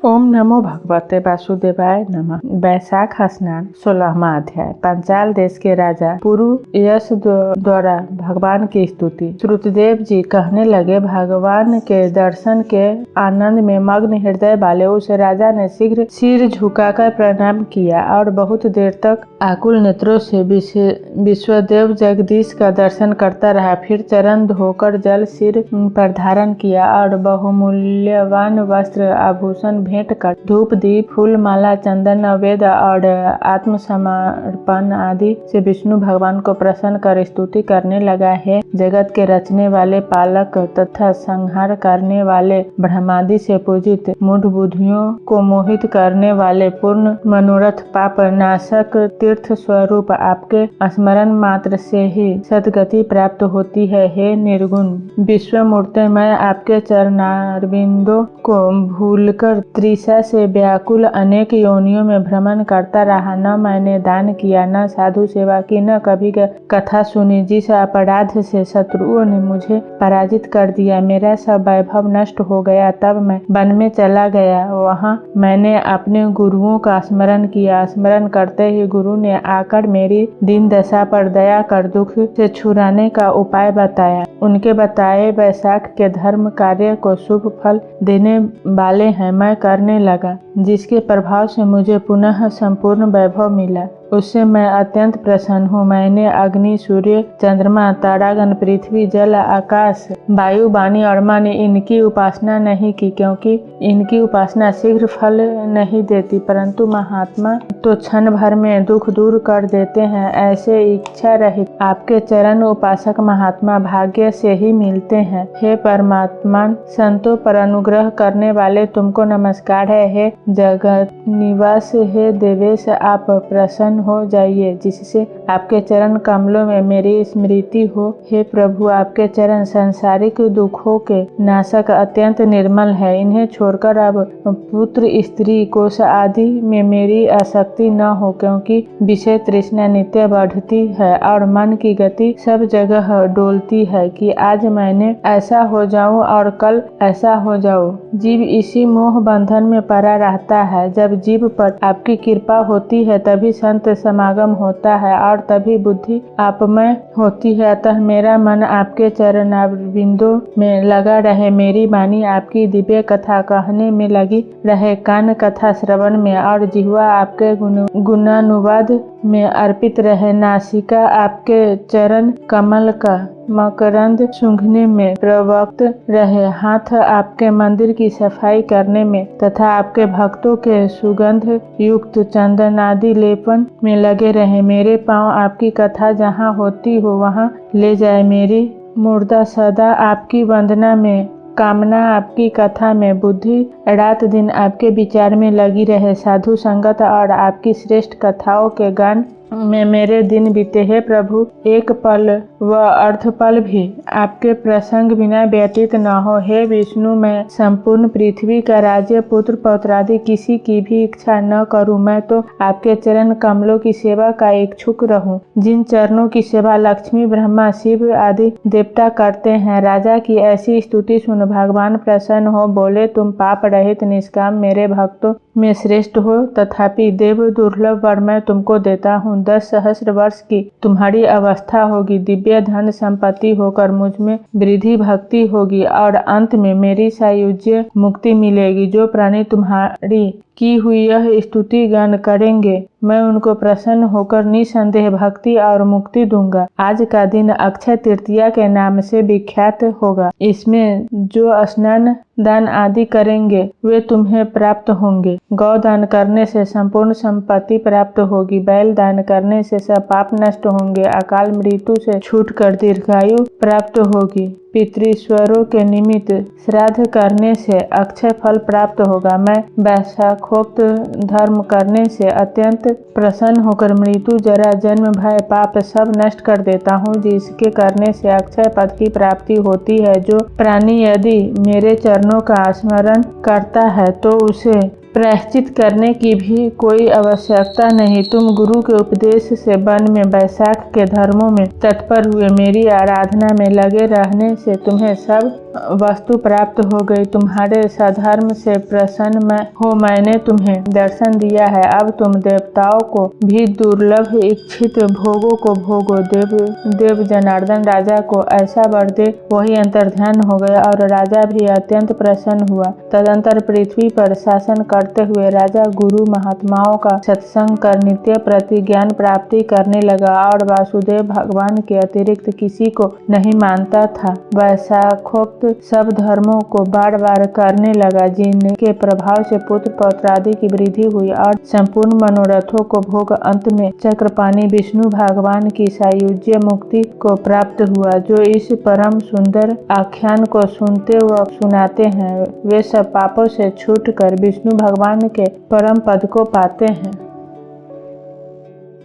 ओम नमो भगवते वासुदेवाय नमः। वैशाख स्नान 16वां अध्याय। पांचाल देश के राजा पुरुयश द्वारा भगवान की स्तुति। श्रुतदेव जी कहने लगे, भगवान के दर्शन के आनंद में मग्न हृदय वाले उस राजा ने शीघ्र सिर झुकाकर प्रणाम किया और बहुत देर तक आकुल नेत्रों से विश्वदेव जगदीश का दर्शन करता रहा। फिर चरण धोकर जल सिर पर धारण किया और बहुमूल्यवान वस्त्र आभूषण भेंट कर धूप दीप फूल माला चंदन नैवेद्य और आत्मसमर्पण आदि से विष्णु भगवान को प्रसन्न कर स्तुति करने लगा। है जगत के रचने वाले पालक तथा संहार करने वाले ब्रह्मादि से पूजित मूढ़ बुद्धियों को मोहित करने वाले पूर्ण मनोरथ पाप नाशक तीर्थ स्वरूप आपके स्मरण मात्र से ही सद्गति प्राप्त होती है। हे निर्गुण विश्वमूर्ति, मैं आपके चरणारविंदों को भूलकर तृषा से व्याकुल अनेक योनियों में भ्रमण करता रहा। न मैंने दान किया, न साधु सेवा की, न कभी कथा सुनी। जिस अपराध से शत्रुओं ने मुझे पराजित कर दिया, मेरा सब वैभव नष्ट हो गया। तब मैं वन में चला गया। वहाँ मैंने अपने गुरुओं का स्मरण किया। स्मरण करते ही गुरु ने आकर मेरी दीन दशा पर दया कर दुख से छुड़ाने का उपाय बताया। उनके बताए वैशाख के धर्म कार्य को शुभ फल देने वाले हैं। मैं करने लगा, जिसके प्रभाव से मुझे पुनः संपूर्ण वैभव मिला। उससे मैं अत्यंत प्रसन्न हूँ। मैंने अग्नि सूर्य चंद्रमा तारागण पृथ्वी जल आकाश वायु वाणी और मन इनकी उपासना नहीं की, क्योंकि इनकी उपासना शीघ्र फल नहीं देती, परंतु महात्मा तो क्षण भर में दुख दूर कर देते हैं। ऐसे इच्छा रहित आपके चरण उपासक महात्मा भाग्य से ही मिलते हैं। हे परमात्मा, संतों पर अनुग्रह करने वाले तुमको नमस्कार है। हे जगत निवास, हे देवेश, आप प्रसन्न हो जाइए, जिससे आपके चरण कमलों में मेरी स्मृति हो। हे प्रभु, आपके चरण सांसारिक दुखों के नाशक अत्यंत निर्मल है। इन्हें छोड़कर अब पुत्र स्त्री कोश आदि में मेरी आसक्ति न हो, क्योंकि विषय तृष्णा नित्य बढ़ती है और मन की गति सब जगह डोलती है कि आज मैंने ऐसा हो जाऊं और कल ऐसा हो जाऊं। जीव इसी मोह बंधन में पड़ा रहता है। जब जीव पर आपकी कृपा होती है तभी संत समागम होता है और तभी बुद्धि आपमय होती है। अतः मेरा मन आपके चरणारविंदों में लगा रहे, मेरी वाणी आपकी दिव्य कथा कहने में लगी रहे, कान कथा श्रवण में और जिह्वा आपके गुणानुवाद में अर्पित रहे, नासिका आपके चरण कमल का मकरंद सूंघने में प्रवक्त रहे, हाथ आपके मंदिर की सफाई करने में तथा आपके भक्तों के सुगंध युक्त चंदन आदि लेपन में लगे रहे। मेरे पांव आपकी कथा जहाँ होती हो वहाँ ले जाए। मेरी मुर्दा सदा आपकी वंदना में, कामना आपकी कथा में, बुद्धि रात दिन आपके विचार में लगी रहे। साधु संगत और आपकी श्रेष्ठ कथाओं के गान में मेरे दिन बीते। हे प्रभु, एक पल व अर्ध पल भी आपके प्रसंग बिना व्यतीत न हो। हे विष्णु, मैं संपूर्ण पृथ्वी का राज्य पुत्र पौत्रादि किसी की भी इच्छा न करूं। मैं तो आपके चरण कमलों की सेवा का इच्छुक रहूं, जिन चरणों की सेवा लक्ष्मी ब्रह्मा शिव आदि देवता करते हैं। राजा की ऐसी स्तुति सुन भगवान प्रसन्न हो बोले, तुम पाप रहित निष्काम मेरे भक्तों में श्रेष्ठ हो, तथापि देव दुर्लभ वर मैं तुमको देता हूँ। 10 सहस्र वर्ष की तुम्हारी अवस्था होगी, दिव्य धन संपत्ति होकर मुझ में वृद्धि भक्ति होगी और अंत में मेरी सायुज्य मुक्ति मिलेगी। जो प्राणी तुम्हारी की हुई यह स्तुति गान करेंगे, मैं उनको प्रसन्न होकर निसंदेह भक्ति और मुक्ति दूंगा। आज का दिन अक्षय तृतीया के नाम से विख्यात होगा। इसमें जो स्नान दान आदि करेंगे वे तुम्हें प्राप्त होंगे। गौ दान करने से संपूर्ण संपत्ति प्राप्त होगी। बैल दान करने से सब पाप नष्ट होंगे। अकाल मृत्यु से छूटकर दीर्घायु प्राप्त होगी। पितृश्वरों के निमित्त श्राद्ध करने से अक्षय फल प्राप्त होगा। मैं वैशाखोक्त धर्म करने से अत्यंत प्रसन्न होकर मृत्यु जरा जन्म भय पाप सब नष्ट कर देता हूँ, जिसके करने से अक्षय पद की प्राप्ति होती है। जो प्राणी यदि मेरे चरणों का स्मरण करता है तो उसे प्रायश्चित करने की भी कोई आवश्यकता नहीं। तुम गुरु के उपदेश से वन में बैसाख के धर्मों में तत्पर हुए, मेरी आराधना में लगे रहने से तुम्हें सब वस्तु प्राप्त हो गई। तुम्हारे सधर्म से प्रसन्न हो मैंने तुम्हें दर्शन दिया है। अब तुम देवताओं को भी दुर्लभ इच्छित भोगों को भोगो। देव जनार्दन राजा को ऐसा वर दे वही अंतर्ध्यान हो गया और राजा भी अत्यंत प्रसन्न हुआ। तदंतर पृथ्वी पर शासन करते हुए राजा गुरु महात्माओं का सत्संग कर नित्य प्रति ज्ञान प्राप्ति करने लगा और वासुदेव भगवान के अतिरिक्त किसी को नहीं मानता था। वैशाखोक्त सब धर्मों को बार बार करने लगा, जिनके प्रभाव से पुत्र पौत्रादि की वृद्धि हुई और संपूर्ण मनोरथों को भोग अंत में चक्रपाणी विष्णु भगवान की सायुज्य मुक्ति को प्राप्त हुआ। जो इस परम सुंदर आख्यान को सुनते व सुनाते हैं वे सब पापों से छूटकर विष्णु भगवान के परम पद को पाते हैं।